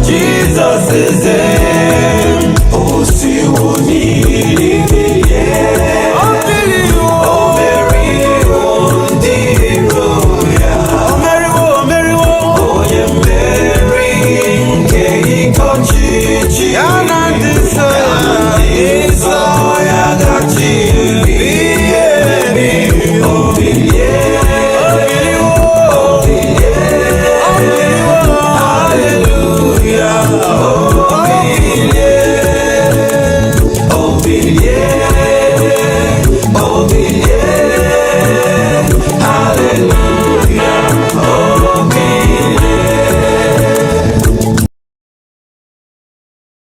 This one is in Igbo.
Jesus is in. Oh, siwo ni billie. Oh, billie, oh, Mary, oh, dear. Oh, Mary, oh, Mary, oh, yeah, Mary, Kei Conchichi.